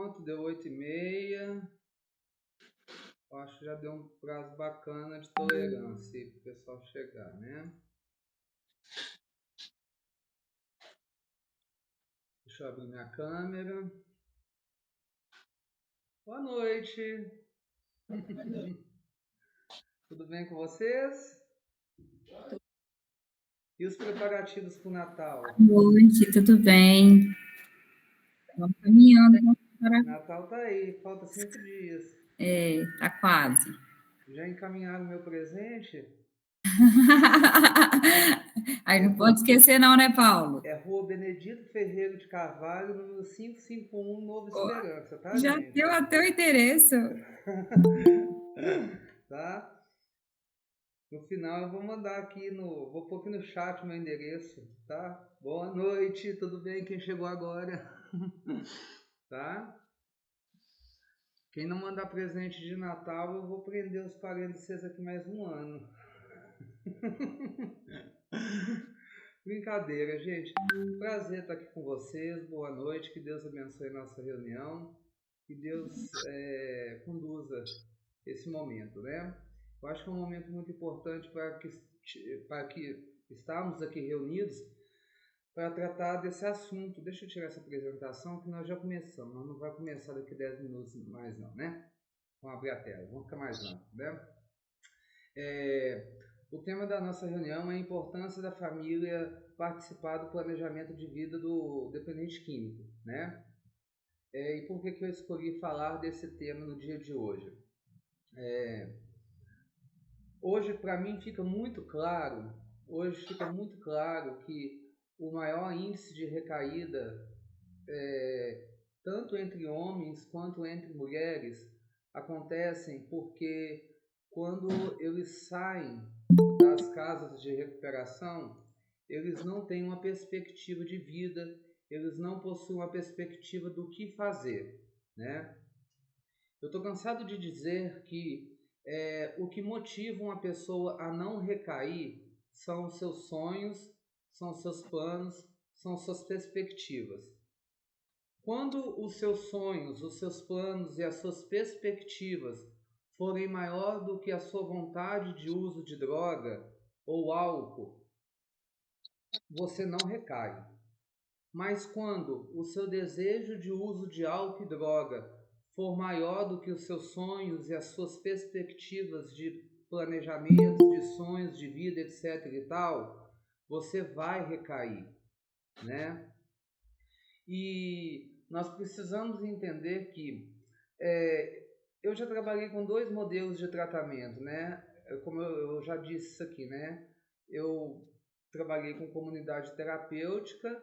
pronto, deu 8h30. Eu acho que já deu um prazo bacana de tolerância para o pessoal chegar, né? Deixa eu abrir minha câmera. Boa noite. Tudo bem com vocês? E os preparativos para o Natal? Boa noite, tudo bem? Vamos caminhando para... Natal tá aí, falta 5 dias. Tá quase. Já encaminharam meu presente? Aí não pode esquecer não, né, Paulo? É Rua Benedito Ferreira de Carvalho, número 551, Nova Esperança, tá, Já gente? deu até o endereço. Tá? No final eu vou mandar aqui vou pôr aqui no chat o meu endereço, tá? Boa noite, tudo bem? Quem chegou agora? Tá? Quem não mandar presente de Natal, eu vou prender os parentes de vocês aqui mais um ano. Brincadeira, gente. Prazer estar aqui com vocês. Boa noite. Que Deus abençoe nossa reunião. Que Deus conduza esse momento, né? Eu acho que é um momento muito importante para que estamos aqui reunidos para tratar desse assunto. Deixa eu tirar essa apresentação que nós já começamos. Nós não vai começar daqui 10 minutos mais não, né? Vamos abrir a tela. Vamos ficar mais rápido, né? O tema da nossa reunião é a importância da família participar do planejamento de vida do dependente químico, né? E por que eu escolhi falar desse tema no dia de hoje? Hoje, para mim, fica muito claro que o maior índice de recaída, tanto entre homens quanto entre mulheres, acontecem porque quando eles saem das casas de recuperação, eles não têm uma perspectiva de vida, eles não possuem uma perspectiva do que fazer, né? Eu estou cansado de dizer que o que motiva uma pessoa a não recair são os seus sonhos, são os seus planos, são suas perspectivas. Quando os seus sonhos, os seus planos e as suas perspectivas forem maior do que a sua vontade de uso de droga ou álcool, você não recai. Mas quando o seu desejo de uso de álcool e droga for maior do que os seus sonhos e as suas perspectivas de planejamento, de sonhos de vida, etc e tal, você vai recair, né? E nós precisamos entender que eu já trabalhei com 2 modelos de tratamento, né? Como eu já disse isso aqui, né? Eu trabalhei com comunidade terapêutica,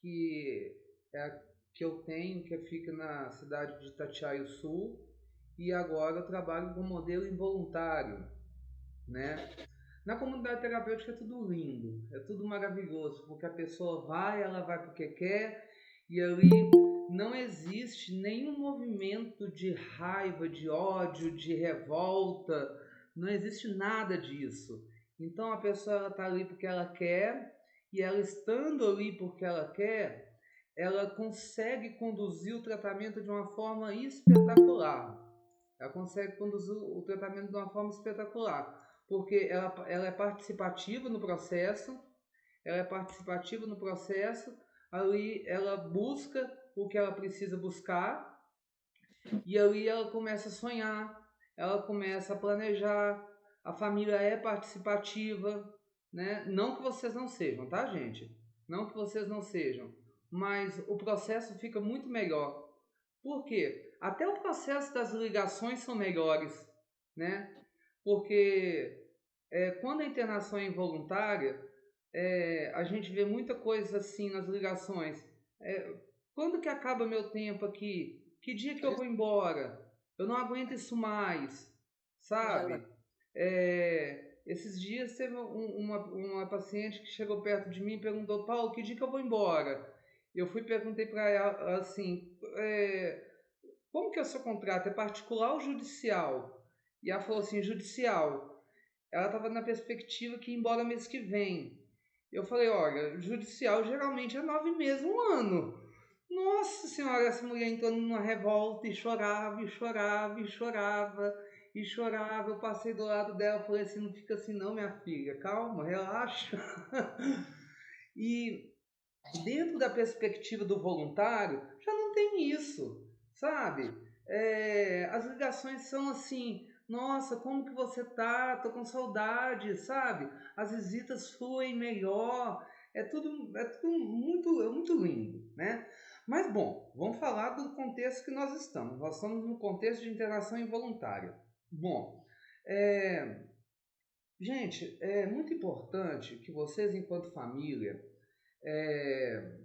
que é a que eu tenho, que fica na cidade de Itatiaia Sul, e agora eu trabalho com modelo involuntário, né? Na comunidade terapêutica é tudo lindo, é tudo maravilhoso, porque a pessoa ela vai porque quer, e ali não existe nenhum movimento de raiva, de ódio, de revolta, não existe nada disso. Então a pessoa está ali porque ela quer, e ela estando ali porque ela quer, ela consegue conduzir o tratamento de uma forma espetacular. Ela consegue conduzir o tratamento de uma forma espetacular, porque ela é participativa no processo, ali ela busca o que ela precisa buscar, e ali ela começa a sonhar, ela começa a planejar, a família é participativa, né? Não que vocês não sejam, tá, gente? Não que vocês não sejam, mas o processo fica muito melhor. Por quê? Até o processo das ligações são melhores, né? Porque quando a internação é involuntária, a gente vê muita coisa assim nas ligações. Quando que acaba meu tempo aqui? Que dia que eu vou embora? Eu não aguento isso mais, sabe? Esses dias teve uma paciente que chegou perto de mim e perguntou: Paulo, que dia que eu vou embora? Eu perguntei para ela assim: como que é o seu contrato? É particular ou judicial? E ela falou assim: judicial. Ela estava na perspectiva que ia embora mês que vem. Eu falei: olha, judicial geralmente é 9 meses, 1 ano. Nossa Senhora, essa mulher entrou numa revolta e chorava, e chorava, e chorava, e chorava. Eu passei do lado dela e falei assim, não fica assim não, minha filha, calma, relaxa. E dentro da perspectiva do voluntário, já não tem isso, sabe? As ligações são assim, nossa, como que você tá? Tô com saudade, sabe? As visitas fluem melhor, é tudo muito lindo, né? Mas bom, vamos falar do contexto que nós estamos. Nós estamos no contexto de interação involuntária. Bom, é, gente, é muito importante que vocês, enquanto família, é,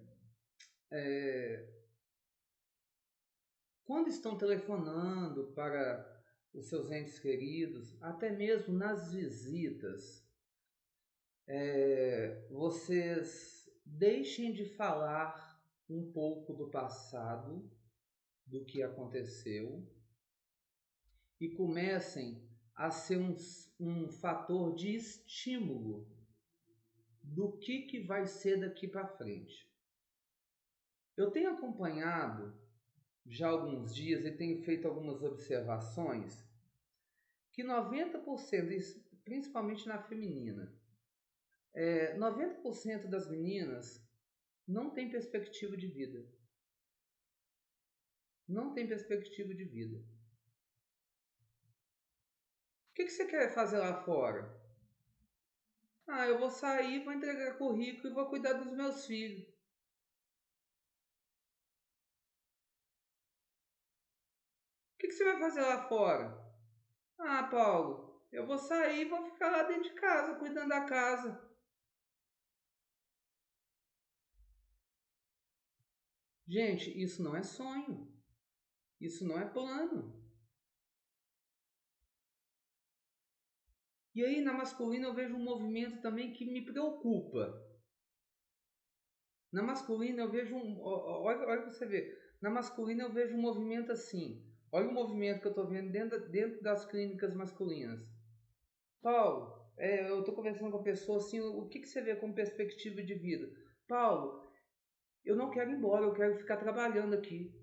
quando estão telefonando para os seus entes queridos, até mesmo nas visitas, vocês deixem de falar um pouco do passado, do que aconteceu, e comecem a ser um fator de estímulo do que vai ser daqui para frente. Eu tenho acompanhado já há alguns dias e tenho feito algumas observações que 90%, principalmente na feminina, 90% das meninas não tem perspectiva de vida. Não tem perspectiva de vida. O que você quer fazer lá fora? Ah, eu vou sair, vou entregar currículo e vou cuidar dos meus filhos. O que você vai fazer lá fora? Ah, Paulo, eu vou sair e vou ficar lá dentro de casa, cuidando da casa. Gente, isso não é sonho. Isso não é plano. E aí, na masculina, eu vejo um movimento também que me preocupa. Na masculina, eu vejo olha pra você ver. Na masculina, eu vejo um movimento assim. Olha o movimento que eu estou vendo dentro das clínicas masculinas. Paulo, eu estou conversando com a pessoa assim, o que você vê como perspectiva de vida? Paulo, eu não quero ir embora, eu quero ficar trabalhando aqui.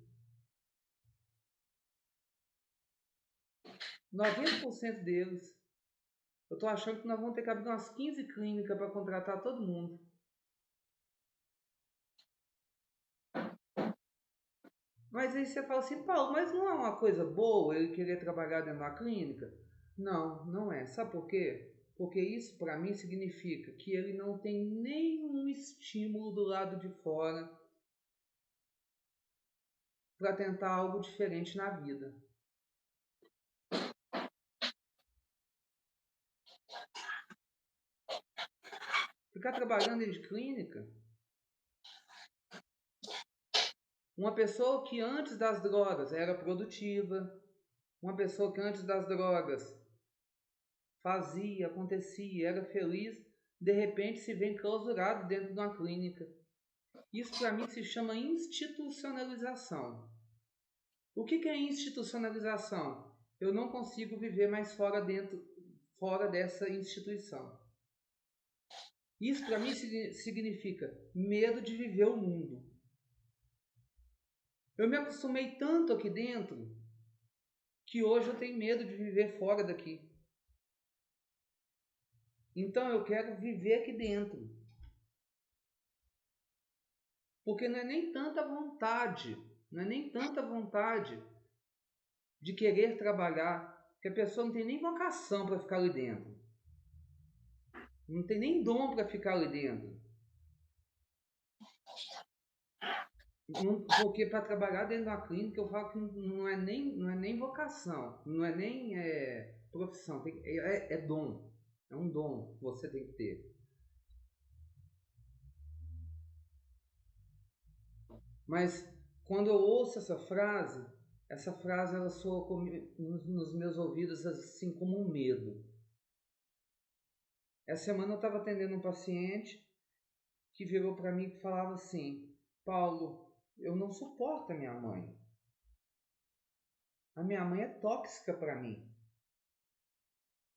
90% deles. Eu estou achando que nós vamos ter que abrir umas 15 clínicas para contratar todo mundo. Mas aí você fala assim, Paulo, mas não é uma coisa boa ele querer trabalhar dentro da clínica? Não, não é. Sabe por quê? Porque isso para mim significa que ele não tem nenhum estímulo do lado de fora para tentar algo diferente na vida. Ficar trabalhando em clínica, uma pessoa que antes das drogas era produtiva, uma pessoa que antes das drogas fazia, acontecia, era feliz, de repente se vê enclausurado dentro de uma clínica. Isso para mim se chama institucionalização. O que é institucionalização? Eu não consigo viver mais fora dessa instituição. Isso para mim significa medo de viver o mundo. Eu me acostumei tanto aqui dentro que hoje eu tenho medo de viver fora daqui. Então eu quero viver aqui dentro. Porque não é nem tanta vontade, de querer trabalhar, que a pessoa não tem nem vocação para ficar ali dentro. Não tem nem dom para ficar ali dentro. Porque para trabalhar dentro da clínica eu falo que não é nem vocação, não é nem profissão, é dom. É um dom que você tem que ter. Mas quando eu ouço essa frase ela soa nos meus ouvidos assim como um medo. Essa semana eu estava atendendo um paciente que virou para mim e falava assim: Paulo, eu não suporto a minha mãe. A minha mãe é tóxica para mim.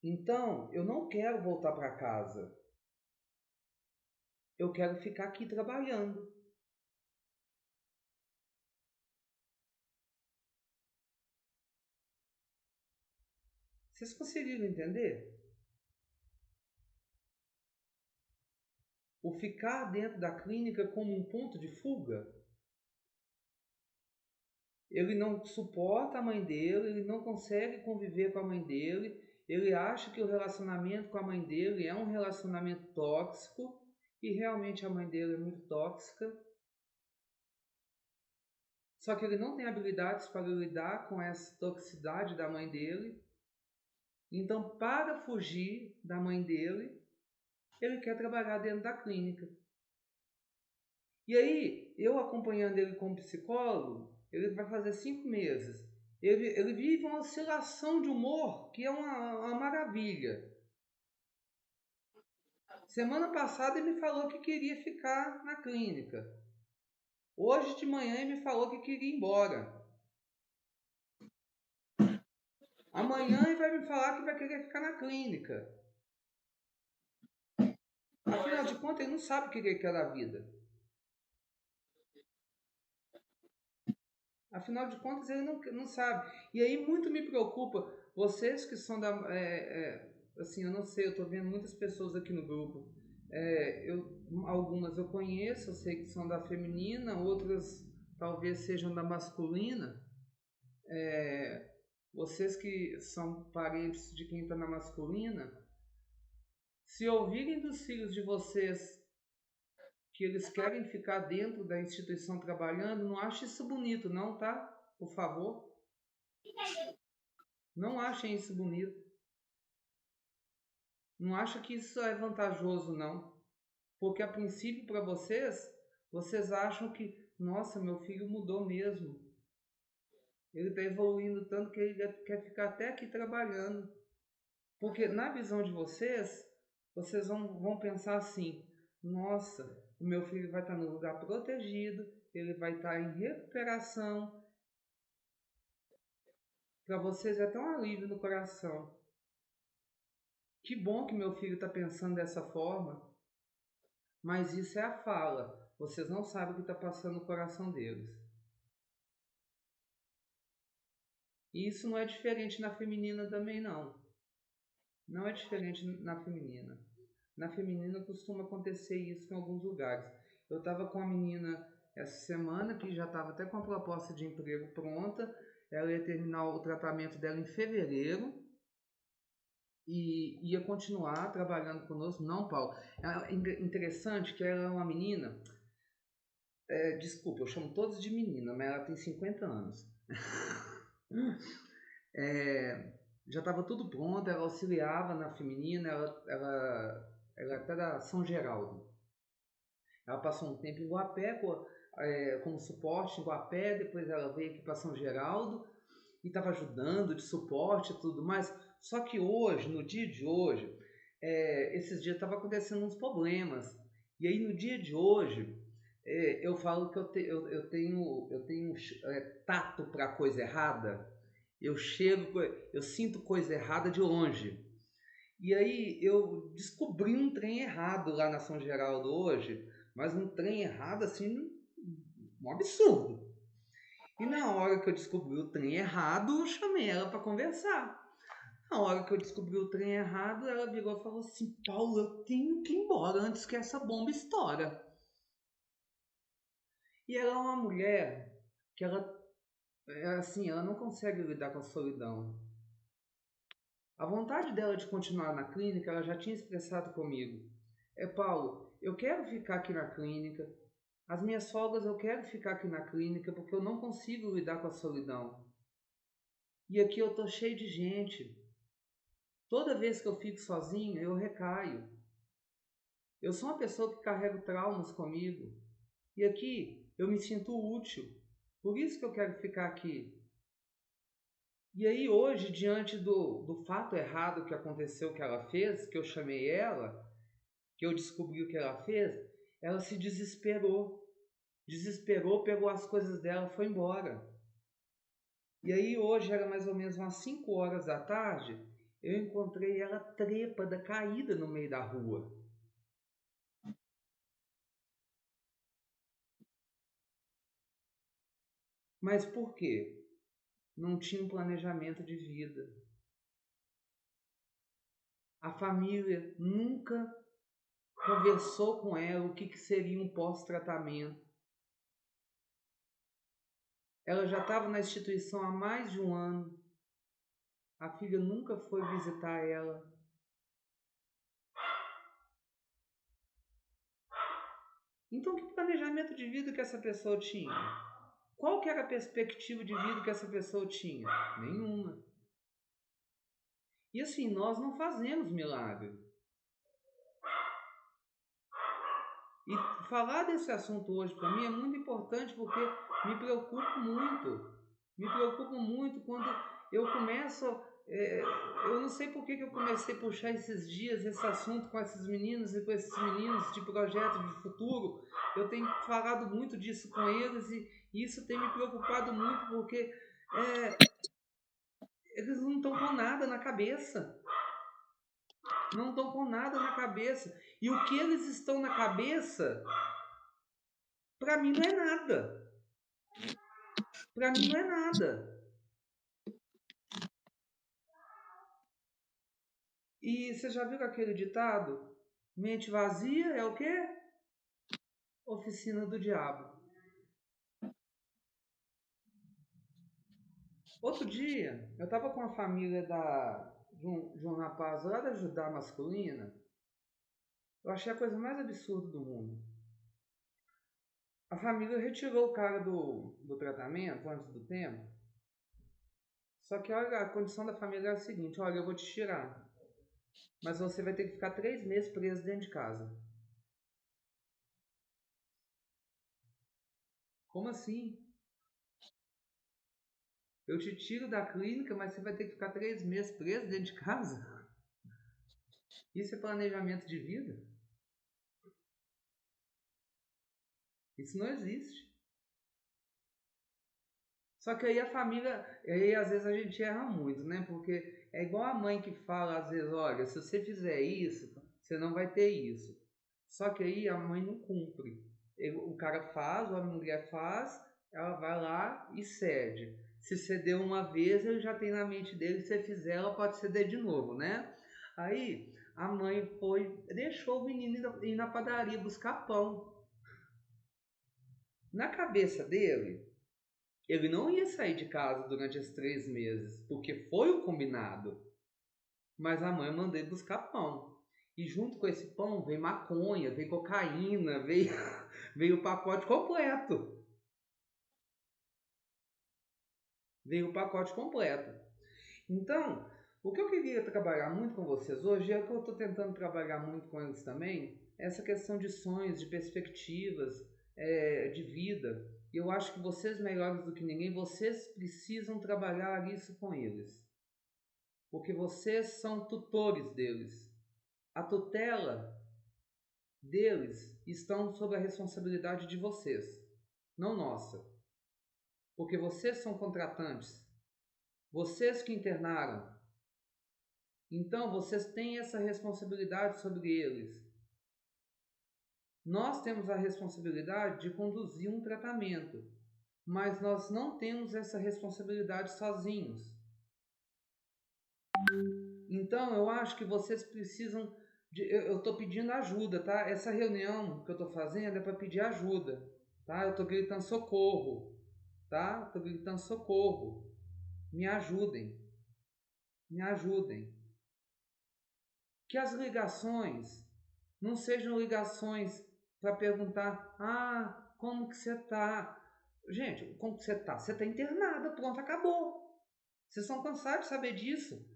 Então, eu não quero voltar para casa. Eu quero ficar aqui trabalhando. Vocês conseguiram entender? O ficar dentro da clínica como um ponto de fuga. Ele não suporta a mãe dele, ele não consegue conviver com a mãe dele, ele acha que o relacionamento com a mãe dele é um relacionamento tóxico e realmente a mãe dele é muito tóxica. Só que ele não tem habilidades para lidar com essa toxicidade da mãe dele. Então, para fugir da mãe dele, ele quer trabalhar dentro da clínica. E aí, eu acompanhando ele como psicólogo, ele vai fazer 5 meses. Ele vive uma oscilação de humor que é uma maravilha. Semana passada ele me falou que queria ficar na clínica. Hoje de manhã ele me falou que queria ir embora. Amanhã ele vai me falar que vai querer ficar na clínica. Afinal de contas, ele não sabe o que ele quer da vida. Afinal de contas, ele não sabe. E aí muito me preocupa, vocês que são da... assim, eu não sei, eu estou vendo muitas pessoas aqui no grupo. Algumas eu conheço, eu sei que são da feminina, outras talvez sejam da masculina. Vocês que são parentes de quem está na masculina, se ouvirem dos filhos de vocês que eles querem ficar dentro da instituição trabalhando, não ache isso bonito, não, tá? Por favor. Não achem isso bonito. Não acha que isso é vantajoso, não. Porque a princípio para vocês acham que, nossa, meu filho mudou mesmo. Ele está evoluindo tanto que ele quer ficar até aqui trabalhando. Porque na visão de vocês vão pensar assim, nossa, o meu filho vai estar no lugar protegido, ele vai estar em recuperação. Para vocês é tão alívio no coração. Que bom que meu filho está pensando dessa forma. Mas isso é a fala. Vocês não sabem o que está passando no coração deles. E isso não é diferente na feminina também, não. Não é diferente na feminina. Na feminina costuma acontecer isso em alguns lugares. Eu estava com a menina essa semana que já estava até com a proposta de emprego pronta. Ela ia terminar o tratamento dela em fevereiro e ia continuar trabalhando conosco. Não, Paulo. É interessante que ela é uma menina. Desculpa, eu chamo todos de menina, mas ela tem 50 anos. Já estava tudo pronto, ela auxiliava na feminina, ela até da São Geraldo. Ela passou um tempo em Guapé como suporte em Guapé, depois ela veio aqui para São Geraldo e estava ajudando de suporte e tudo mais. Só que hoje, no dia de hoje, esses dias estava acontecendo uns problemas. E aí no dia de hoje, eu falo que eu tenho tato para coisa errada. Eu sinto coisa errada de longe. E aí eu descobri um trem errado lá na São Geraldo hoje, mas um trem errado assim, um absurdo. E na hora que eu descobri o trem errado, eu chamei ela para conversar. Na hora que eu descobri o trem errado, ela virou e falou assim: Paulo, eu tenho que ir embora antes que essa bomba estoure. E ela é uma mulher que ela não consegue lidar com a solidão. A vontade dela de continuar na clínica, ela já tinha expressado comigo. Paulo, eu quero ficar aqui na clínica. As minhas folgas eu quero ficar aqui na clínica porque eu não consigo lidar com a solidão. E aqui eu tô cheio de gente. Toda vez que eu fico sozinho, eu recaio. Eu sou uma pessoa que carrego traumas comigo. E aqui eu me sinto útil. Por isso que eu quero ficar aqui. E aí hoje, diante do fato errado que aconteceu, que ela fez, que eu chamei ela, que eu descobri o que ela fez, ela se desesperou. Desesperou, pegou as coisas dela e foi embora. E aí hoje era mais ou menos umas 5 horas da tarde, eu encontrei ela trêpada, caída no meio da rua. Mas por quê? Não tinha um planejamento de vida. A família nunca conversou com ela o que seria um pós-tratamento. Ela já estava na instituição há mais de um ano. A filha nunca foi visitar ela. Então, que planejamento de vida que essa pessoa tinha? Qual que era a perspectiva de vida que essa pessoa tinha? Nenhuma. E assim, nós não fazemos milagre. E falar desse assunto hoje para mim é muito importante porque me preocupo muito. Me preocupo muito quando eu começo... eu não sei por que eu comecei a puxar esses dias esse assunto com esses meninos e com esses meninos de projeto de futuro. Eu tenho falado muito disso com eles e isso tem me preocupado muito porque eles não estão com nada na cabeça. Não estão com nada na cabeça. E o que eles estão na cabeça, para mim não é nada. Para mim não é nada. E você já viu aquele ditado? Mente vazia é o quê? Oficina do diabo. Outro dia, eu estava com a família de um rapaz lá da Judá masculina. Eu achei a coisa mais absurda do mundo. A família retirou o cara do tratamento antes do tempo. Só que olha, a condição da família é a seguinte: olha, eu vou te tirar, mas você vai ter que ficar 3 meses preso dentro de casa. Como assim? Eu te tiro da clínica, mas você vai ter que ficar 3 meses preso dentro de casa? Isso é planejamento de vida? Isso não existe. Só que aí a família, aí às vezes a gente erra muito, né? Porque é igual a mãe que fala às vezes, olha, se você fizer isso, você não vai ter isso. Só que aí a mãe não cumpre. O cara faz, ou a mulher faz, ela vai lá e cede. Se cedeu uma vez, ele já tem na mente dele, se você fizer, ela pode ceder de novo, né? Aí a mãe deixou o menino ir na padaria buscar pão. Na cabeça dele, ele não ia sair de casa durante esses 3 meses, porque foi o combinado. Mas a mãe mandou ele buscar pão. E junto com esse pão veio maconha, veio cocaína, veio o pacote completo. Veio o pacote completo. Então, o que eu queria trabalhar muito com vocês hoje, é o que eu estou tentando trabalhar muito com eles também, essa questão de sonhos, de perspectivas, de vida. E eu acho que vocês, melhores do que ninguém, vocês precisam trabalhar isso com eles. Porque vocês são tutores deles. A tutela deles estão sob a responsabilidade de vocês, não nossa. Porque vocês são contratantes. Vocês que internaram. Então, vocês têm essa responsabilidade sobre eles. Nós temos a responsabilidade de conduzir um tratamento, mas nós não temos essa responsabilidade sozinhos. Então, eu acho que vocês precisam eu estou pedindo ajuda, tá? Essa reunião que eu estou fazendo é para pedir ajuda, tá? Eu estou gritando socorro, tá? Estou gritando socorro. Me ajudem. Me ajudem. Que as ligações não sejam ligações para perguntar, como que você tá? Gente, como que você tá? Você tá internada, pronto, acabou. Vocês estão cansados de saber disso.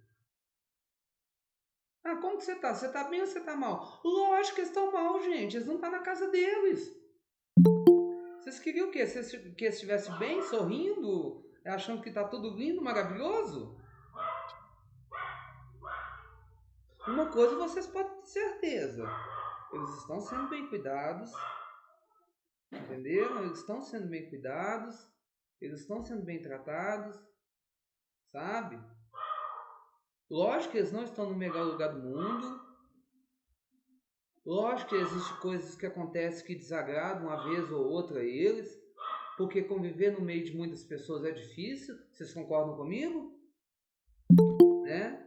Como que você tá? Você tá bem ou você tá mal? Lógico que eles estão mal, gente. Eles não estão na casa deles. Vocês queriam o quê? Que eles estivessem bem, sorrindo, achando que tá tudo lindo, maravilhoso? Uma coisa vocês podem ter certeza. Eles estão sendo bem cuidados. Entenderam? Eles estão sendo bem cuidados. Eles estão sendo bem tratados. Sabe? Lógico que eles não estão no melhor lugar do mundo. Lógico que existem coisas que acontecem que desagradam uma vez ou outra a eles. Porque conviver no meio de muitas pessoas é difícil. Vocês concordam comigo? Né?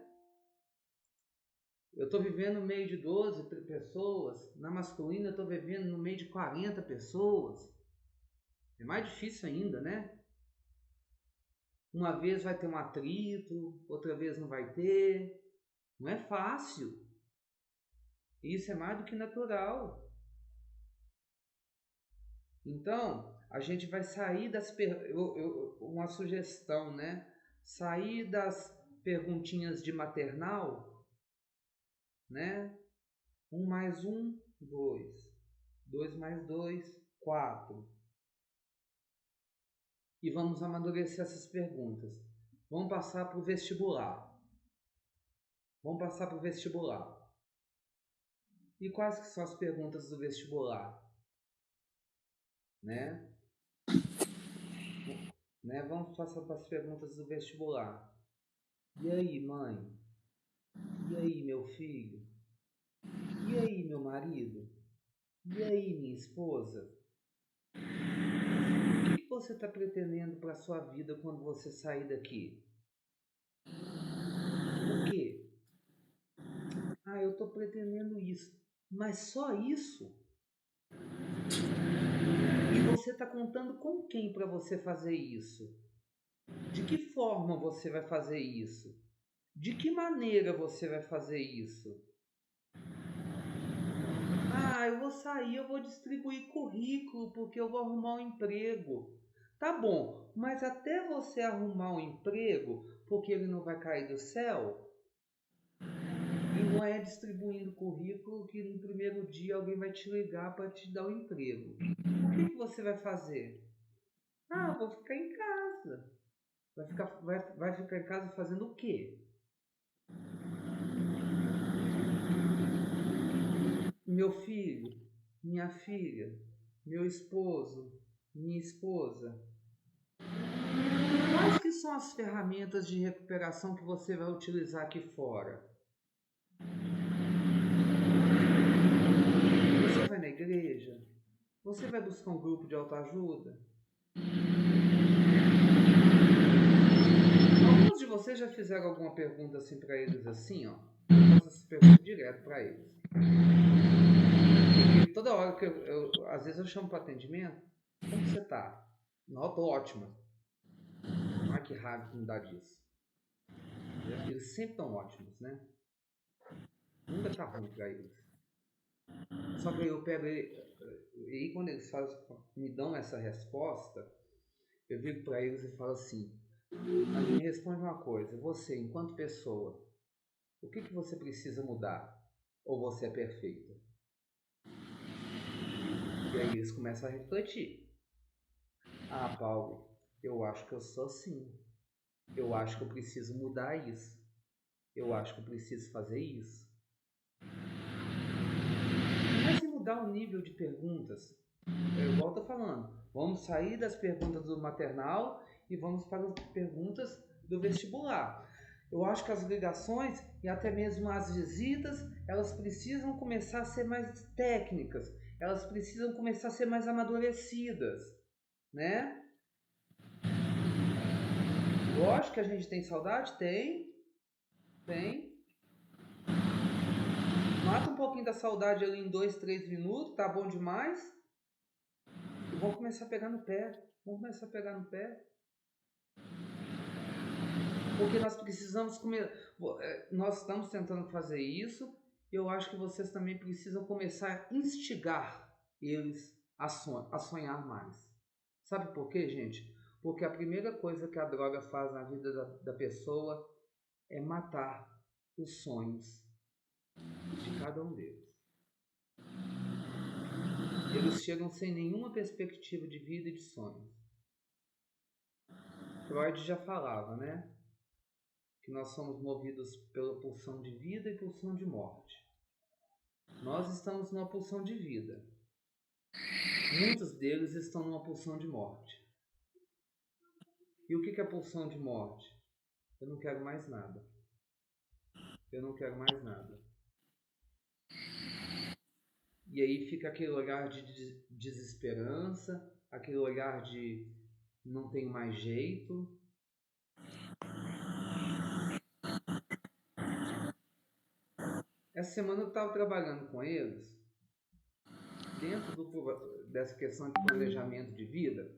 Eu estou vivendo no meio de 12 pessoas, na masculina eu estou vivendo no meio de 40 pessoas. É mais difícil ainda, né? Uma vez vai ter um atrito, outra vez não vai ter. Não é fácil. Isso é mais do que natural. Então, a gente vai sair das uma sugestão, né? Sair das perguntinhas de maternal, né? 1 mais 1, 2. 2 mais 2, 4. E vamos amadurecer essas perguntas. Vamos passar para o vestibular. Vamos passar para o vestibular. E quais que são as perguntas do vestibular? Né? Vamos passar para as perguntas do vestibular. E aí, mãe? E aí, meu filho? E aí, meu marido? E aí, minha esposa? O que você está pretendendo para a sua vida quando você sair daqui? O quê? Ah, eu estou pretendendo isso. Mas só isso? E você está contando com quem para você fazer isso? De que forma você vai fazer isso? De que maneira você vai fazer isso? Ah, eu vou sair, eu vou distribuir currículo porque eu vou arrumar um emprego. Tá bom, mas até você arrumar um emprego, porque ele não vai cair do céu, e não é distribuindo currículo que no primeiro dia alguém vai te ligar para te dar um emprego. O que você vai fazer? Ah, vou ficar em casa. Vai ficar em casa fazendo o quê? Meu filho, minha filha, meu esposo, minha esposa. Quais que são as ferramentas de recuperação que você vai utilizar aqui fora? Você vai na igreja? Você vai buscar um grupo de autoajuda? Alguns de vocês já fizeram alguma pergunta assim para eles assim, ó? Eu faço essa pergunta direto para eles. Porque toda hora que às vezes eu chamo para atendimento, como você tá? Não, eu tô ótima. Ai, que raiva que me dá disso. Eles sempre estão ótimos, né? Nunca tá ruim para eles. Só que aí eu pego e quando eles me dão essa resposta, eu viro para eles e falo assim: mas me responde uma coisa, você, enquanto pessoa, o que você precisa mudar? Ou você é perfeita? E aí eles começam a refletir. Ah, Paulo, eu acho que eu sou assim. Eu acho que eu preciso mudar isso. Eu acho que eu preciso fazer isso. Mas se mudar o nível de perguntas, eu volto falando, vamos sair das perguntas do maternal e vamos para as perguntas do vestibular. Eu acho que as ligações e até mesmo as visitas, elas precisam começar a ser mais técnicas, elas precisam começar a ser mais amadurecidas, né? Lógico que a gente tem saudade? Tem. Mata um pouquinho da saudade ali em 2, 3 minutos, tá bom demais. E vamos começar a pegar no pé. Porque nós precisamos nós estamos tentando fazer isso. Eu acho que vocês também precisam começar a instigar eles a sonhar mais. Sabe por quê, gente? Porque a primeira coisa que a droga faz na vida da pessoa é matar os sonhos de cada um deles. Eles chegam sem nenhuma perspectiva de vida e de sonhos. Freud já falava, né? Que nós somos movidos pela pulsão de vida e pulsão de morte. Nós estamos numa pulsão de vida. Muitos deles estão numa pulsão de morte. E o que é a pulsão de morte? Eu não quero mais nada. E aí fica aquele olhar de desesperança, aquele olhar de não tem mais jeito. essa semana eu estava trabalhando com eles, dentro dessa questão de planejamento de vida,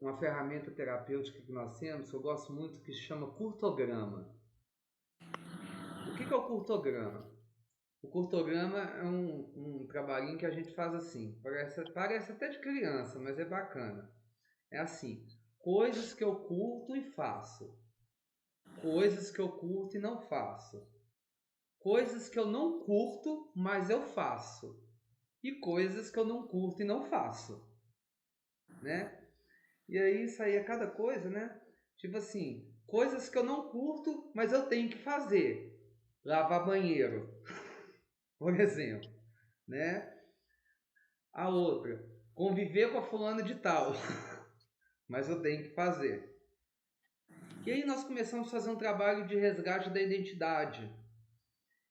uma ferramenta terapêutica que nós temos, que eu gosto muito, que se chama curtograma. O que é o curtograma? O curtograma é um trabalhinho que a gente faz assim, parece até de criança, mas é bacana. É assim, coisas que eu curto e faço, coisas que eu curto e não faço, coisas que eu não curto, mas eu faço, e coisas que eu não curto e não faço, né? E aí saía cada coisa, né? Tipo assim, coisas que eu não curto, mas eu tenho que fazer. Lavar banheiro, por exemplo, né? A outra, conviver com a fulana de tal, mas eu tenho que fazer. E aí nós começamos a fazer um trabalho de resgate da identidade.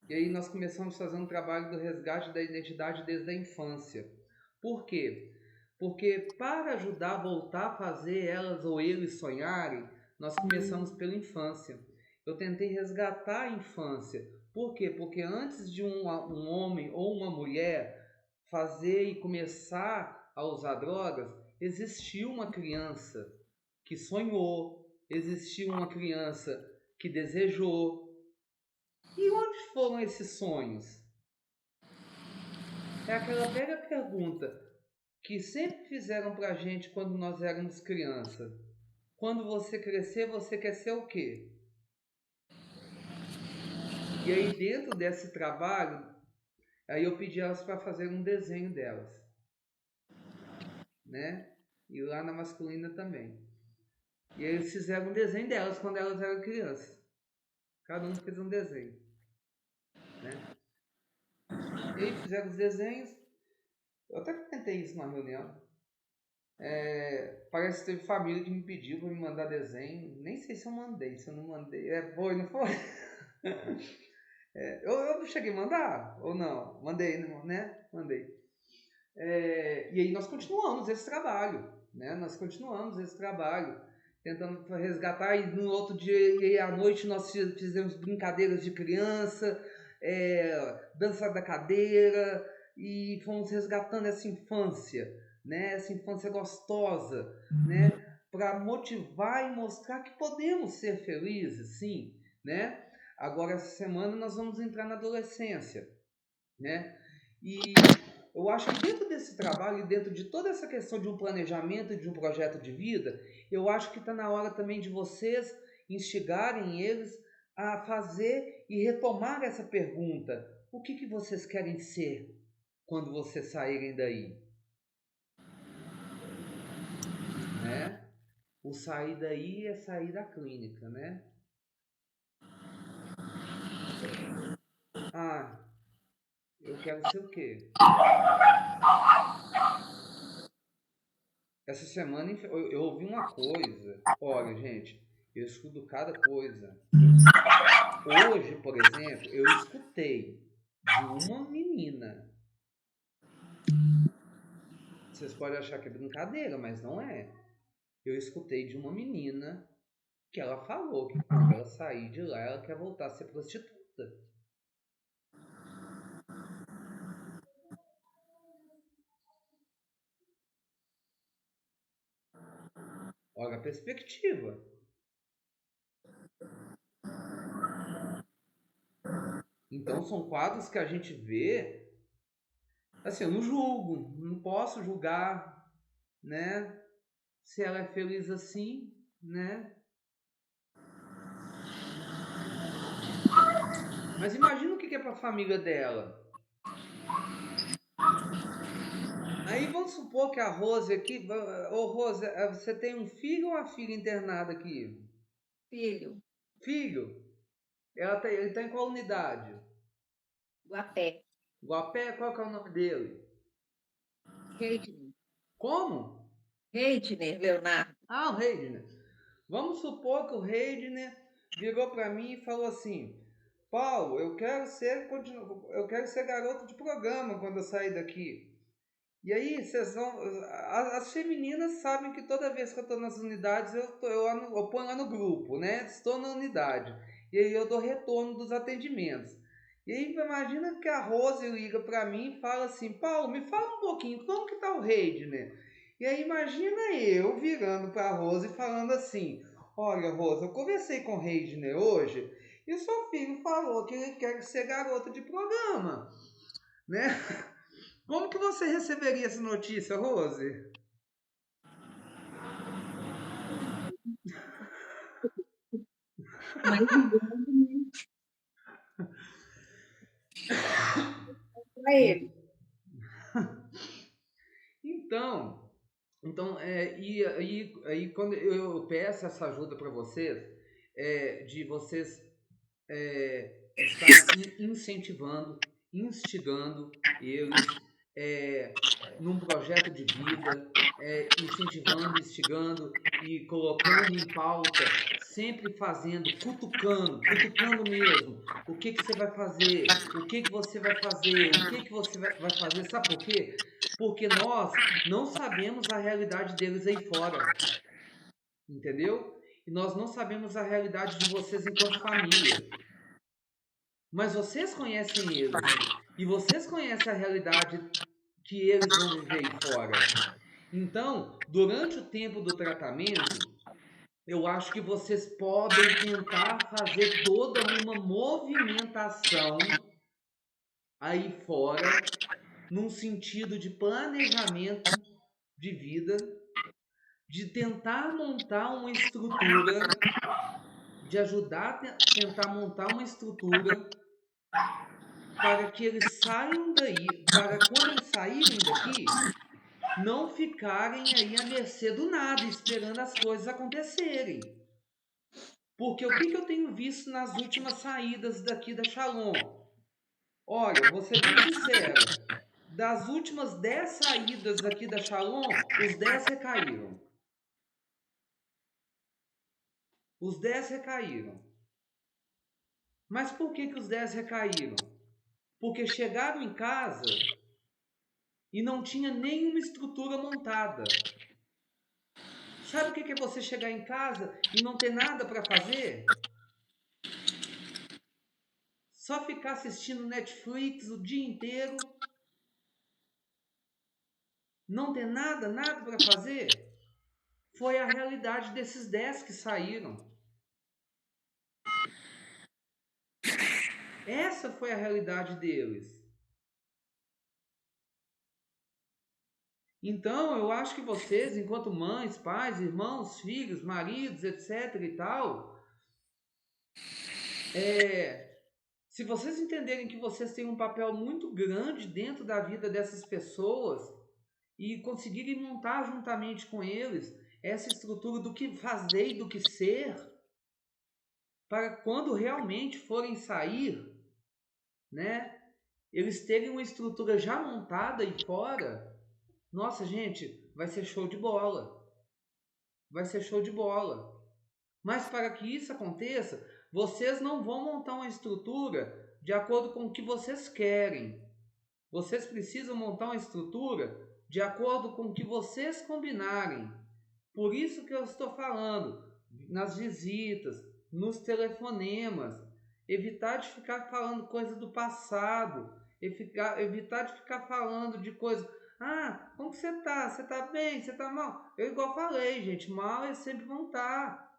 E aí nós começamos a fazer um trabalho do resgate da identidade desde a infância. Por quê? Porque para ajudar a voltar a fazer elas ou eles sonharem, nós começamos pela infância. Eu tentei resgatar a infância. Por quê? Porque antes de um homem ou uma mulher fazer e começar a usar drogas, existiu uma criança que sonhou, existiu uma criança que desejou. E onde foram esses sonhos? É aquela velha pergunta que sempre fizeram pra gente quando nós éramos criança. Quando você crescer, você quer ser o quê? E aí dentro desse trabalho, aí eu pedi elas para fazer um desenho delas, né? E lá na masculina também. E aí eles fizeram um desenho delas quando elas eram crianças. Cada um fez um desenho, né? E aí fizeram os desenhos. Eu até comentei isso numa reunião. Parece que teve família que me pediu para me mandar desenho. Nem sei se eu mandei, se eu não mandei. Foi, não foi? Eu não cheguei a mandar ou não? Mandei, né? Mandei. E aí nós continuamos esse trabalho, né? Nós continuamos esse trabalho, tentando resgatar. E no outro dia e à noite nós fizemos brincadeiras de criança, dança da cadeira, e fomos resgatando essa infância, né? Essa infância gostosa, né? Para motivar e mostrar que podemos ser felizes, sim, né? Agora essa semana nós vamos entrar na adolescência, né? E eu acho que dentro desse trabalho, dentro de toda essa questão de um planejamento, de um projeto de vida, eu acho que está na hora também de vocês instigarem eles a fazer e retomar essa pergunta: o que vocês querem ser quando vocês saírem daí? Né? O sair daí é sair da clínica, né? Ah, eu quero ser o quê? Essa semana eu ouvi uma coisa. Olha, gente, eu escuto cada coisa. Hoje, por exemplo, eu escutei de uma menina. Vocês podem achar que é brincadeira, mas não é. Eu escutei de uma menina que ela falou que quando ela sair de lá, ela quer voltar a ser prostituta. Olha a perspectiva. Então são quadros que a gente vê. Assim, eu não julgo, não posso julgar, né? Se ela é feliz assim, né? Mas imagina o que é para a família dela. Aí vamos supor que a Rose aqui... Ô Rose, você tem um filho ou uma filha internada aqui? Filho. Filho? Ele está em qual unidade? Guapé. Guapé, qual que é o nome dele? Reidner. Como? Reidner, Leonardo. Ah, o Reidner. Vamos supor que o Reidner virou para mim e falou assim: Paulo, eu quero ser garoto de programa quando eu sair daqui. E aí, vocês vão. As femininas sabem que toda vez que eu estou nas unidades, eu ponho lá no grupo, né? Estou na unidade. E aí eu dou retorno dos atendimentos. E aí imagina que a Rose liga para mim e fala assim, Paulo, me fala um pouquinho, como que tá o Reidner? E aí imagina eu virando para a Rose e falando assim, olha Rose, eu conversei com o Reidner hoje e o seu filho falou que ele quer ser garota de programa, né? Como que você receberia essa notícia, Rose? Mas ligando, né, Para ele. Então, aí quando eu peço essa ajuda para vocês, de vocês estar incentivando, instigando eles num projeto de vida, incentivando, instigando e colocando em pauta, sempre fazendo, cutucando mesmo. O que que você vai fazer? O que que você vai fazer? O que que você vai fazer? Sabe por quê? Porque nós não sabemos a realidade deles aí fora, entendeu? E nós não sabemos a realidade de vocês enquanto família. Mas vocês conhecem eles. E vocês conhecem a realidade que eles vão viver aí fora. Então, durante o tempo do tratamento, eu acho que vocês podem tentar fazer toda uma movimentação aí fora, num sentido de planejamento de vida, de tentar montar uma estrutura, de ajudar a tentar montar uma estrutura para que eles saiam daí, para quando eles saírem daqui, não ficarem aí à mercê do nada, esperando as coisas acontecerem. Porque o que eu tenho visto nas últimas saídas daqui da Shalom? Olha, vou ser bem sincero, das últimas 10 saídas aqui da Shalom, os 10 recaíram. Os 10 recaíram. Mas por que os 10 recaíram? Porque chegaram em casa e não tinha nenhuma estrutura montada. Sabe o que é você chegar em casa e não ter nada para fazer? Só ficar assistindo Netflix o dia inteiro? Não ter nada para fazer? Foi a realidade desses 10 que saíram. Essa foi a realidade deles. Então, eu acho que vocês, enquanto mães, pais, irmãos, filhos, maridos, etc e tal, se vocês entenderem que vocês têm um papel muito grande dentro da vida dessas pessoas e conseguirem montar juntamente com eles essa estrutura do que fazer e do que ser, para quando realmente forem sair, né, eles terem uma estrutura já montada aí fora, nossa, gente, vai ser show de bola. Vai ser show de bola. Mas para que isso aconteça, vocês não vão montar uma estrutura de acordo com o que vocês querem. Vocês precisam montar uma estrutura de acordo com o que vocês combinarem. Por isso que eu estou falando, nas visitas, nos telefonemas, evitar de ficar falando coisa do passado, evitar de ficar falando de coisa. Ah, como que você tá? Você tá bem? Você tá mal? Eu igual falei, gente, mal eles sempre vão estar.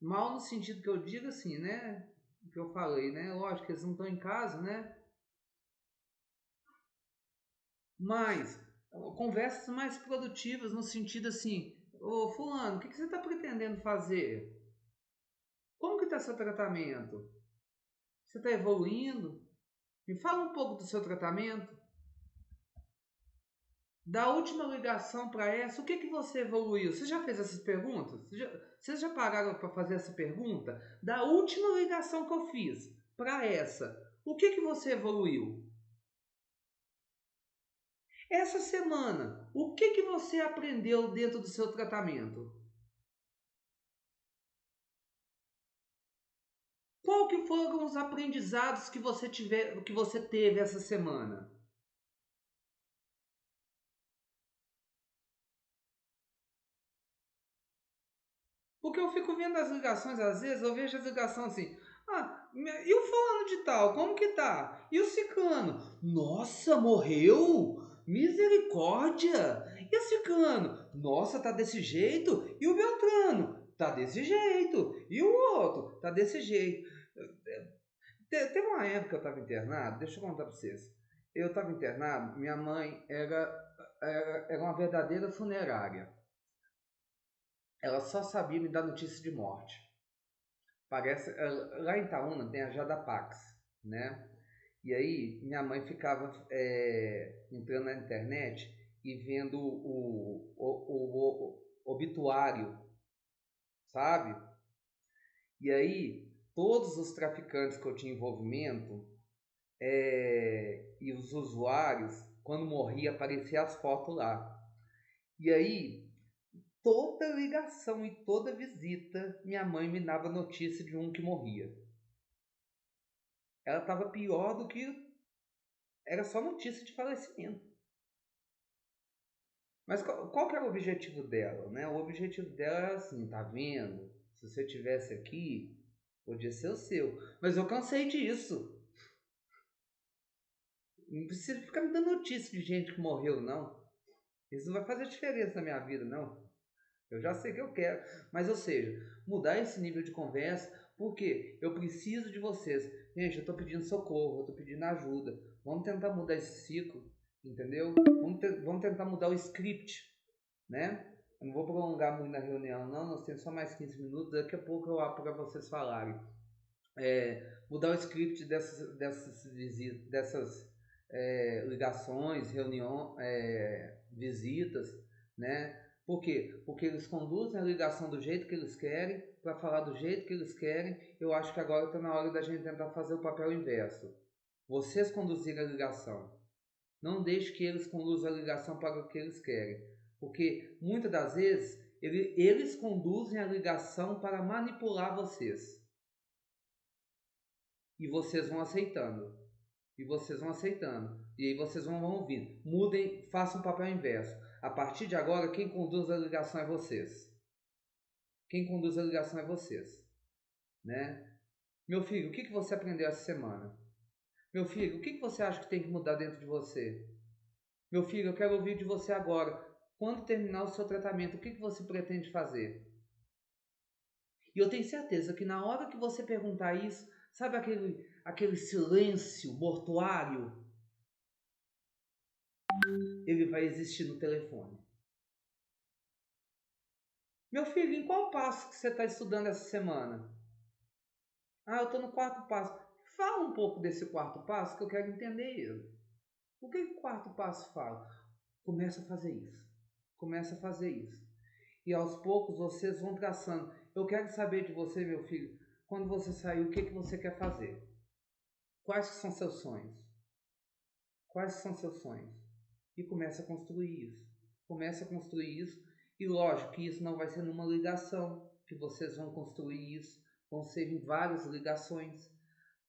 Mal no sentido que eu digo assim, né? O que eu falei, né? Lógico que eles não estão em casa, né? Mas conversas mais produtivas no sentido assim, ô fulano, o que você está pretendendo fazer? Como que está seu tratamento? Você está evoluindo? Me fala um pouco do seu tratamento. Da última ligação para essa, o que você evoluiu? Você já fez essas perguntas? Vocês já pararam para fazer essa pergunta? Da última ligação que eu fiz para essa, o que você evoluiu? Essa semana, o que você aprendeu dentro do seu tratamento? Qual que foram os aprendizados que você teve essa semana? Porque eu fico vendo as ligações, às vezes eu vejo as ligações assim, E o fulano de tal, como que tá? E o ciclano? Nossa, morreu? Misericórdia! E o ciclano? Nossa, tá desse jeito? E o Beltrano? Tá desse jeito. E o outro? Tá desse jeito. Teve uma época que eu estava internado, deixa eu contar para vocês. Eu estava internado, minha mãe era uma verdadeira funerária. Ela só sabia me dar notícia de morte. Parece, lá em Itaúna tem a Jadapax, né? E aí minha mãe ficava entrando na internet e vendo o obituário, sabe? E aí todos os traficantes que eu tinha envolvimento e os usuários, quando morria, aparecia as fotos lá. E aí, toda ligação e toda visita, minha mãe me dava notícia de um que morria. Ela estava pior do que era só notícia de falecimento. Mas qual que era o objetivo dela, né? O objetivo dela era assim, tá vendo? Se você tivesse aqui, podia ser o seu. Mas eu cansei disso. Não precisa ficar me dando notícia de gente que morreu, não. Isso não vai fazer diferença na minha vida, não. Eu já sei o que eu quero. Mas, ou seja, mudar esse nível de conversa, porque eu preciso de vocês. Gente, eu estou pedindo socorro, eu estou pedindo ajuda. Vamos tentar mudar esse ciclo, entendeu? Vamos tentar mudar o script, né? Eu não vou prolongar muito na reunião, não. Nós temos só mais 15 minutos. Daqui a pouco eu abro para vocês falarem. Mudar o script dessas visitas, dessas ligações, reuniões, visitas, né? Por quê? Porque eles conduzem a ligação do jeito que eles querem, para falar do jeito que eles querem. Eu acho que agora está na hora da gente tentar fazer o papel inverso. Vocês conduzirem a ligação. Não deixe que eles conduzam a ligação para o que eles querem. Porque muitas das vezes eles conduzem a ligação para manipular vocês. E vocês vão aceitando. E vocês vão aceitando. E aí vocês vão ouvindo. Mudem, façam o papel inverso. A partir de agora, quem conduz a ligação é vocês. Quem conduz a ligação é vocês. Né? Meu filho, o que você aprendeu essa semana? Meu filho, o que você acha que tem que mudar dentro de você? Meu filho, eu quero ouvir de você agora. Quando terminar o seu tratamento, o que você pretende fazer? E eu tenho certeza que na hora que você perguntar isso, sabe aquele silêncio mortuário? Ele vai existir no telefone. Meu filho, em qual passo que você está estudando essa semana? Ah, eu estou no 4º passo. Fala um pouco desse 4º passo que eu quero entender ele. O que o 4º passo fala? Começa a fazer isso. Começa a fazer isso. E aos poucos vocês vão traçando. Eu quero saber de você, meu filho, quando você sair, o que você quer fazer? Quais são seus sonhos? Quais são seus sonhos? E começa a construir isso. Começa a construir isso. E lógico que isso não vai ser numa ligação, que vocês vão construir isso. Vão ser em várias ligações.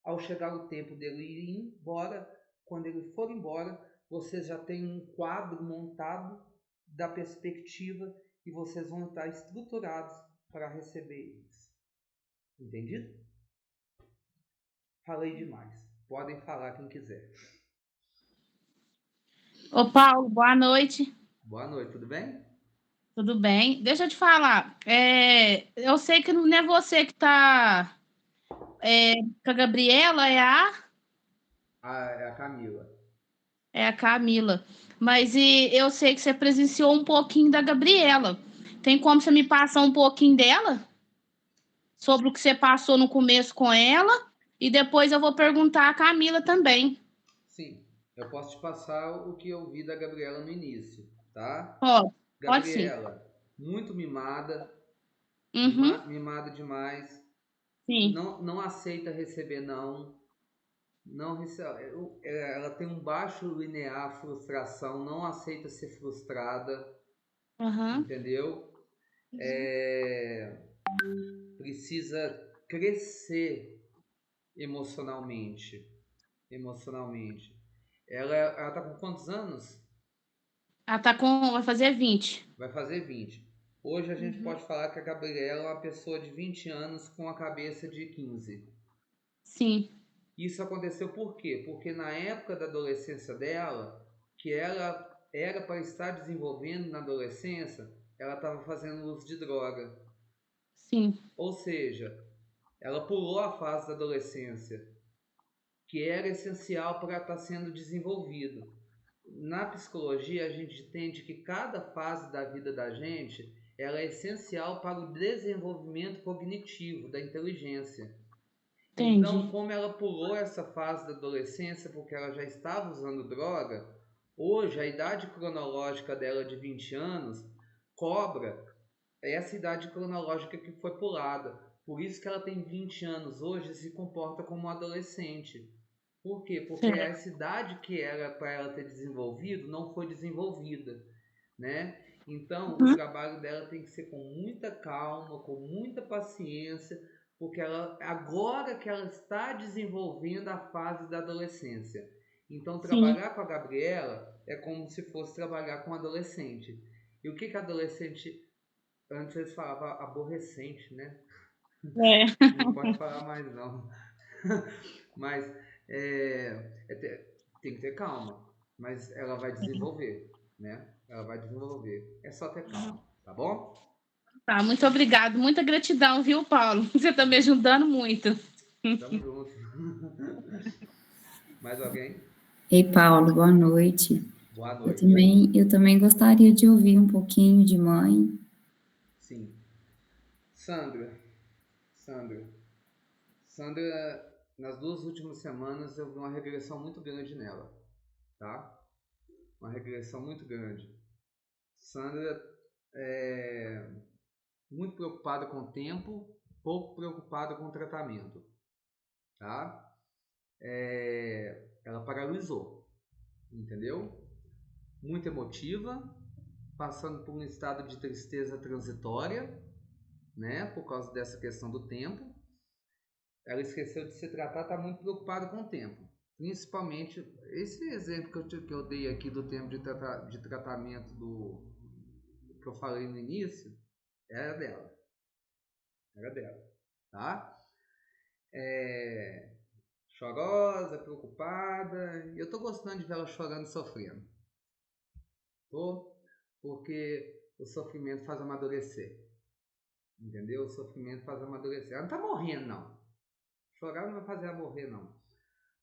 Ao chegar o tempo dele ir embora, quando ele for embora, vocês já têm um quadro montado da perspectiva e vocês vão estar estruturados para receber eles. Entendido? Falei demais. Podem falar quem quiser. Ô, Paulo, boa noite. Boa noite, tudo bem? Tudo bem? Deixa eu te falar. Eu sei que não é você que está com a Gabriela, É a Camila. É a Camila. Mas eu sei que você presenciou um pouquinho da Gabriela. Tem como você me passar um pouquinho dela? Sobre o que você passou no começo com ela? E depois eu vou perguntar a Camila também. Sim, eu posso te passar o que eu vi da Gabriela no início, tá? Pode sim. Gabriela, muito mimada, Uhum. mimada demais. Sim. Não aceita receber não. Não recebe, ela tem um baixo linear frustração, não aceita ser frustrada, Uhum. entendeu? Precisa crescer emocionalmente. Ela tá com quantos anos? Vai fazer 20. Vai fazer 20. Hoje a gente pode falar que a Gabriela é uma pessoa de 20 anos com a cabeça de 15. Sim, Isso aconteceu por quê? Porque na época da adolescência dela, que ela era para estar desenvolvendo na adolescência, ela estava fazendo uso de droga. sim, Ou seja, ela pulou a fase da adolescência, que era essencial para estar sendo desenvolvido. Na psicologia, a gente entende que cada fase da vida da gente ela é essencial para o desenvolvimento cognitivo da inteligência. Então, entendi. como ela pulou essa fase da adolescência porque ela já estava usando droga, hoje a idade cronológica dela de 20 anos cobra essa idade cronológica que foi pulada. Por isso que ela tem 20 anos hoje e se comporta como um adolescente. Por quê? Porque Certo. essa idade que era para ela ter desenvolvido não foi desenvolvida, né? Então, o Uhum. trabalho dela tem que ser com muita calma, com muita paciência, porque ela agora que ela está desenvolvendo a fase da adolescência. Então, Sim, trabalhar com a Gabriela é como se fosse trabalhar com um adolescente. E o que que adolescente antes eles falavam aborrecente, né? é. Não pode falar mais não. Mas tem que ter calma. Mas ela vai desenvolver, né? Ela vai desenvolver. É só ter calma, tá bom? Tá, muito obrigado, muita gratidão, viu, Paulo? Você tá me ajudando muito. Tamo junto. Mais alguém? Ei, Paulo, boa noite. Boa Eu noite. também, eu também gostaria de ouvir um pouquinho de mãe. Sim. Sandra. Sandra. Sandra, nas 2 últimas semanas eu vi uma regressão muito grande nela, tá? Uma regressão muito grande. Sandra é muito preocupada com o tempo, pouco preocupada com o tratamento, tá? Ela paralisou, entendeu? Muito emotiva, passando por um estado de tristeza transitória, né? Por causa dessa questão do tempo. Ela esqueceu de se tratar, está muito preocupada com o tempo. Principalmente, esse exemplo que eu dei aqui do tempo de tratamento que eu falei no início, era dela. Era dela, tá? Chorosa, preocupada. E eu tô gostando de ver ela chorando e sofrendo. Tô? Porque o sofrimento faz amadurecer. Entendeu? O sofrimento faz amadurecer. Ela não tá morrendo, não. Chorar não vai fazer ela morrer, não.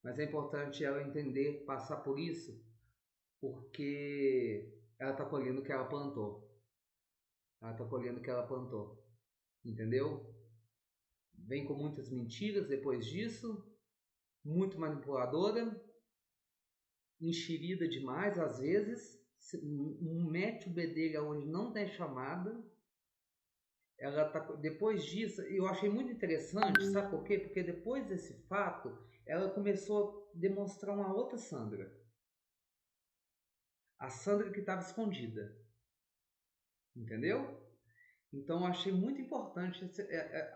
Mas é importante ela entender, passar por isso, porque ela tá colhendo o que ela plantou. Ela tá colhendo o que ela plantou. Entendeu? Vem com muitas mentiras depois disso, muito manipuladora, enxerida demais às vezes, mete o bedelho onde não tem chamada. Ela tá, depois disso, eu achei muito interessante, sabe por quê? Porque depois desse fato, ela começou a demonstrar uma outra Sandra. A Sandra que estava escondida. Entendeu? Então eu achei muito importante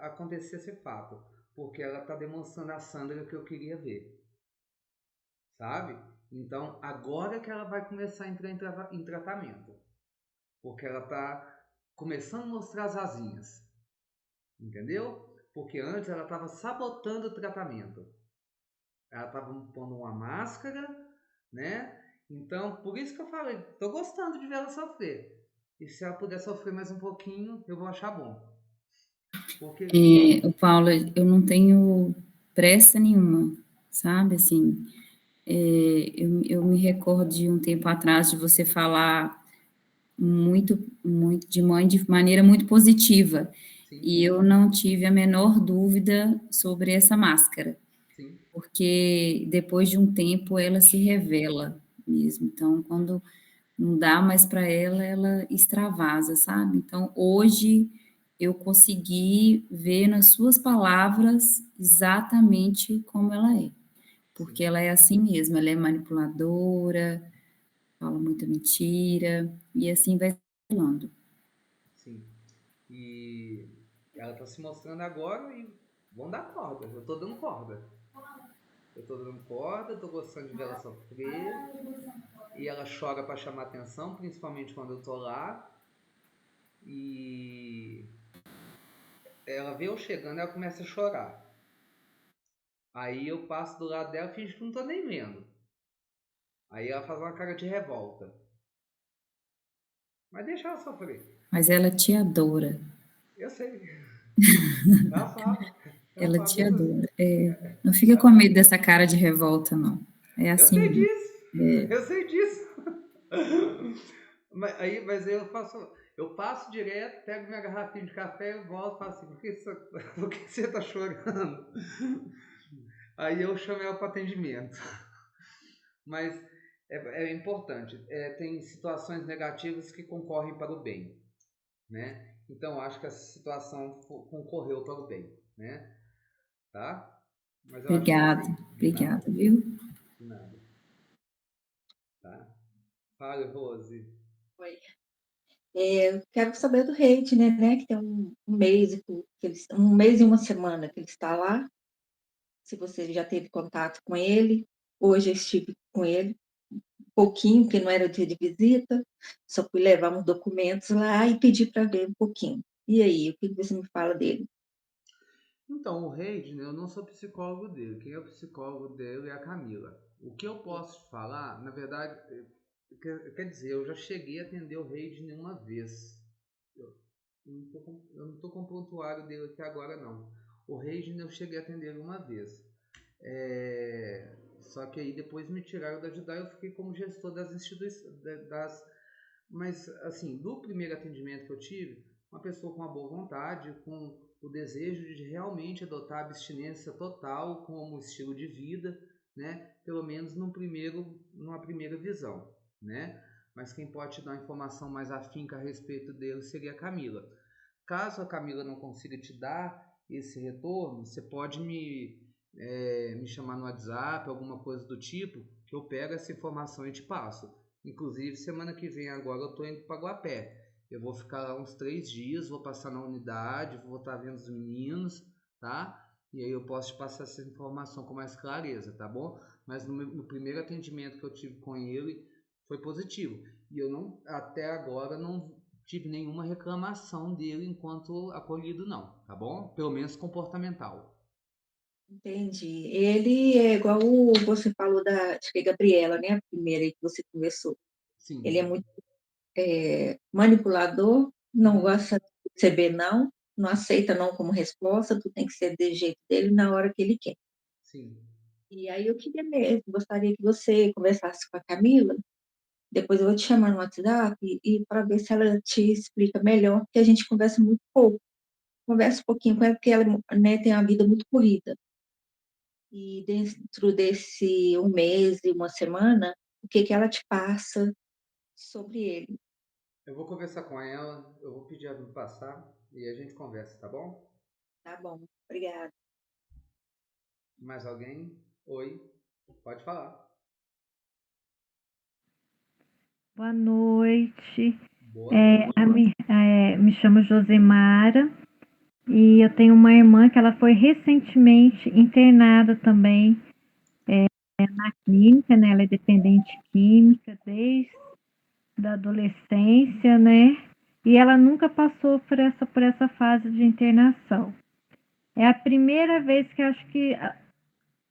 acontecer esse fato, porque ela está demonstrando a Sandra que eu queria ver. Sabe? Então agora que ela vai começar a entrar em tratamento, porque ela está começando a mostrar as asinhas, entendeu? Porque antes ela estava sabotando o tratamento, ela estava pondo uma máscara, né? Então por isso que eu falei, estou gostando de ver ela sofrer. E se ela puder sofrer mais um pouquinho, eu vou achar bom. Porque O Paulo, eu não tenho pressa nenhuma, sabe? Assim, eu me recordo de um tempo atrás de você falar muito, muito de mãe de maneira muito positiva. sim, E eu não tive a menor dúvida sobre essa máscara, sim, porque depois de um tempo ela se revela mesmo. Então, quando não dá mais para ela, ela extravasa, sabe? Então, hoje eu consegui ver nas suas palavras exatamente como ela é, porque sim, ela é assim mesmo, ela é manipuladora, fala muita mentira, e assim vai falando. sim. E ela está se mostrando agora e vão dar corda. Eu estou dando corda. Eu estou dando corda, estou gostando de ver ela sofrer. E ela chora para chamar atenção, principalmente quando eu estou lá. E ela vê eu chegando e ela começa a chorar. Aí eu passo do lado dela e finge que não tô nem vendo. Aí ela faz uma cara de revolta. Mas deixa ela sofrer. Mas ela te adora. Eu sei. Ela fala. Ela Ela fala te mesmo assim. adora. Não fica Ela com fala. medo dessa cara de revolta, não. É Eu assim sei mesmo. disso. Eu sei disso. Mas eu passo direto, pego minha garrafinha de café, eu volto e falo assim, por que você tá chorando? Aí eu chamo ela para atendimento. Mas é importante. Tem situações negativas que concorrem para o bem, né? Então acho que essa situação concorreu para o bem, né? Tá? Mas eu acho que é isso aí. De Obrigada, nada, viu? de nada. Tá? Fala, Rose. Oi. Eu quero saber do Reid, né? Que tem um mês, um mês e uma semana que ele está lá. Se você já teve contato com ele. Hoje eu estive com ele um pouquinho, porque não era dia de visita. Só fui levar uns documentos lá e pedi para ver um pouquinho. E aí, o que você me fala dele? Então, o Reid, né, eu não sou psicólogo dele. Quem é o psicólogo dele é a Camila. O que eu posso te falar, na verdade, quer dizer, eu já cheguei a atender o Reid uma vez. Eu não tô com o prontuário dele aqui agora, não. O Reid eu cheguei a atender ele uma vez. Só que aí depois me tiraram da ajudar, eu fiquei como gestor das instituições, mas assim, do primeiro atendimento que eu tive, uma pessoa com uma boa vontade, com o desejo de realmente adotar a abstinência total como estilo de vida, né? Pelo menos numa primeira visão, né? Mas quem pode te dar uma informação mais afinca a respeito dele seria a Camila. Caso a Camila não consiga te dar esse retorno, você pode me chamar no WhatsApp, alguma coisa do tipo, que eu pego essa informação e te passo. Inclusive, semana que vem agora eu estou indo para Guapé. Eu vou ficar lá uns 3 dias, vou passar na unidade, vou estar vendo os meninos, tá? E aí eu posso te passar essa informação com mais clareza, tá bom? Mas no primeiro atendimento que eu tive com ele foi positivo. E eu não, até agora não tive nenhuma reclamação dele enquanto acolhido não, tá bom? Pelo menos comportamental. Entendi. Ele é igual você falou acho que é Gabriela, né? A primeira aí que você conversou. Ele é Sim. muito manipulador, não Uhum. gosta de receber não, não aceita não como resposta, tu tem que ser do jeito dele na hora que ele quer. Sim. E aí eu queria mesmo, gostaria que você conversasse com a Camila, depois eu vou te chamar no WhatsApp e para ver se ela te explica melhor, porque a gente conversa muito pouco. Conversa um pouquinho com ela, porque ela, né, tem uma vida muito corrida. E dentro desse um mês e uma semana, o que que ela te passa sobre ele? Eu vou conversar com ela, eu vou pedir ela me passar e a gente conversa, tá bom? Tá bom, obrigada. Mais alguém? Oi, pode falar. Boa noite. Boa noite. Me chamo Josemara e eu tenho uma irmã que ela foi recentemente internada também na clínica, né? Ela é dependente química desde a adolescência, né? E ela nunca passou por essa fase de internação. É a primeira vez que acho que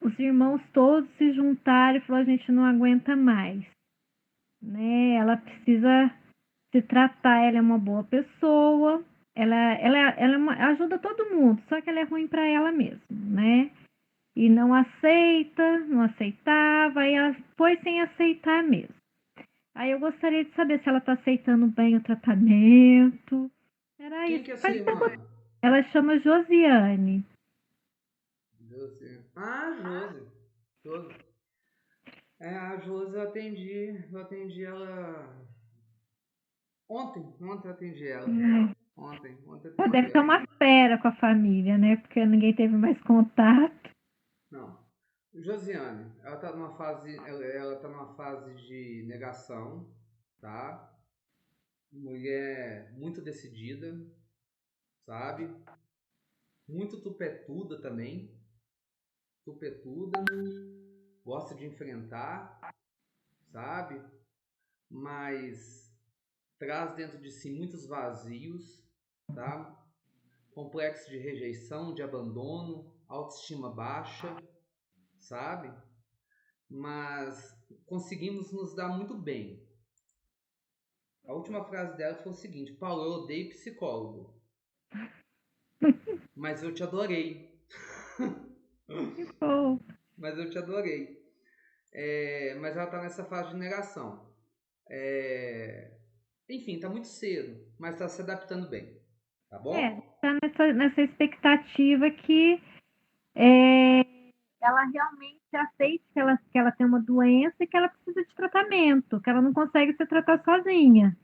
os irmãos todos se juntaram e falaram, a gente não aguenta mais, né? Ela precisa se tratar, ela é uma boa pessoa, ajuda todo mundo, só que ela é ruim para ela mesma, né? E não aceita, não aceitava, e ela foi sem aceitar mesmo. Aí eu gostaria de saber se ela está aceitando bem o tratamento. Era Quem isso. que é sua irmã? Ela chama Josiane. Josi. Ah, Josi. Josi. A Josi eu atendi ela ontem eu atendi ela. Ontem eu Ela atendi deve ter ela. uma fera com a família, né? Porque ninguém teve mais contato. Não. Josiane, ela tá numa fase de negação, tá? Mulher muito decidida, sabe? Muito tupetuda também. Tupetuda, gosta de enfrentar, sabe? Mas traz dentro de si muitos vazios, tá? Complexo de rejeição, de abandono, autoestima baixa, sabe? Mas conseguimos nos dar muito bem. A última frase dela foi o seguinte: Paulo, eu odeio psicólogo, mas eu te adorei. Oh, Mas eu te adorei. Mas ela tá nessa fase de negação. Enfim, tá muito cedo, mas tá se adaptando bem. Tá bom? tá nessa expectativa que ela realmente aceite que ela tem uma doença e que ela precisa de tratamento, que ela não consegue se tratar sozinha.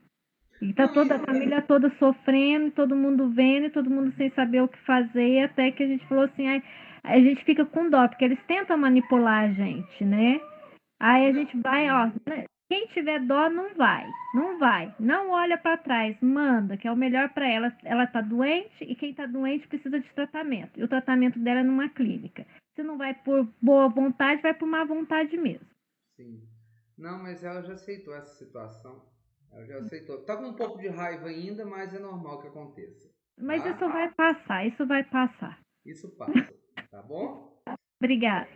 E tá toda a família toda sofrendo, todo mundo vendo, todo mundo sem saber o que fazer, até que a gente falou assim, aí, a gente fica com dó, porque eles tentam manipular a gente, né? Aí a gente vai, ó, quem tiver dó não vai, não olha para trás, manda, que é o melhor para ela. Ela tá doente e quem tá doente precisa de tratamento. E o tratamento dela é numa clínica. Se não vai por boa vontade, vai por má vontade mesmo. Sim. Não, mas ela já aceitou essa situação. Ela já aceitou. Tá com um pouco de raiva ainda, mas é normal que aconteça. Mas Tá? isso vai passar, isso vai passar. Isso passa, tá bom? Obrigada.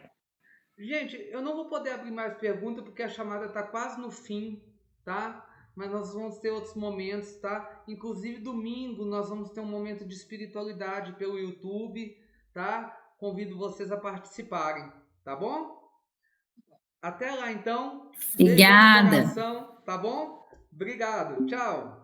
Gente, eu não vou poder abrir mais perguntas porque a chamada está quase no fim, tá? Mas nós vamos ter outros momentos, tá? Inclusive domingo nós vamos ter um momento de espiritualidade pelo YouTube, tá? Convido vocês a participarem, tá bom? Até lá então. Beijo no Obrigada. coração, tá bom? Obrigado. Tchau.